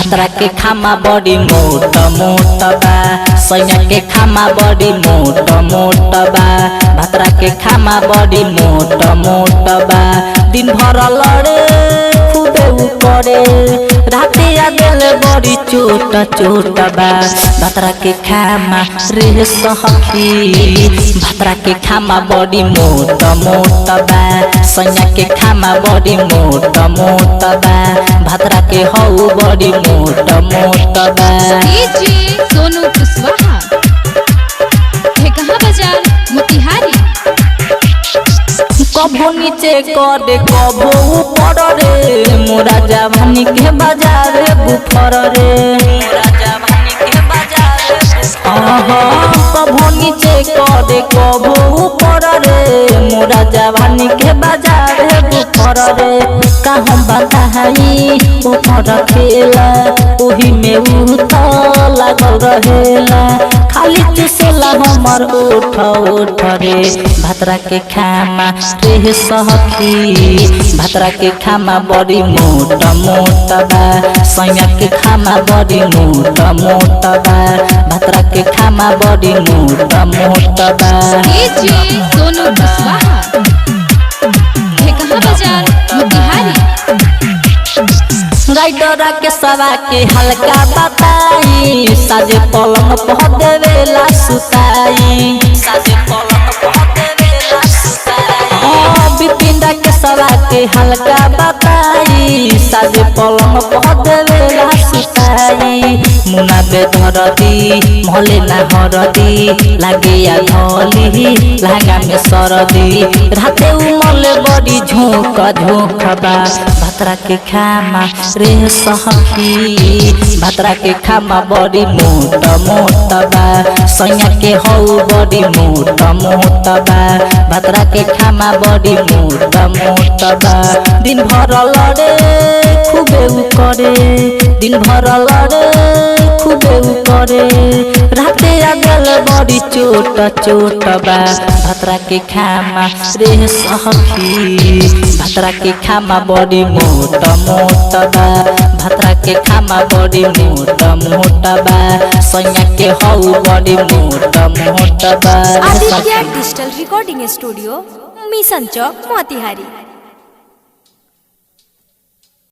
भतरा के खामा बड़ी मोट मोट बा सैया के खामा बड़ी मोट मोट बा भतरा के खामा बड़ी मोट मोट बा दिन भर लड़े खूबे करे राते आगल बड़ी चोट चोट बा भतरा के खामा रे सखी भतरा के खामा बड़ी मोट मोट बा सैया के खामा बड़ी मोट मोट बा भतरा के हऊ बड़ी मोट मोट बा। सोनू कुशवाहा है कहाँ बाजार मोतिहारी। कभो नीचे करे कभो ऊपर रे मोरा जवानी के बाजार बुफर रे कभो नीचे करे कभो ऊपर रे मोरा जवानी के बाजार बुफर रे का हम बताई ऊपर खेला ओही में उठ लागल रहेला खाली चुसेला हमर उठ उठ रे भतरा के खामा रे सखी भतरा के खामा बड़ी मोट मोट बा सैया के खामा बड़ी मोट मोट बा भतरा के खामा बड़ी मोट मोट बा। सोनू कुशवाहा है कहाँ बाजार मोतिहारी। राइडरा के सवा के हल्का बताई साजे पलंग पह देवेला सुताई साजे पलंग पह देवेला सुताई बिपिंदा के सवा के हल्का बताई साजे पलंग पह देवेला सुताई मुना बेधरदी मोले ना हरदी लागे या धोली लागा में सरदी राते उमले बड़ी झोंक झोंक बा भतरा के खामा रे सखी भतरा के खामा बड़ी मोट मोट बा सैया के हऊ बड़ी मोट मोट बा भतरा के खामा बड़ी मोट मोट बा दिन भर लड़े खूबे करे दिन भर लड़े खूबे करे राते आगल बड़ी चोट चोट बा भतरा के खामा रे सखी भतरा के खामा बड़ी मोट मोट बा भतरा के खामा बड़ी मोट मोट बा सैया के हऊ बड़ी मोट मोट बा। Aditya digital recording studio Mission Chowk Motihari.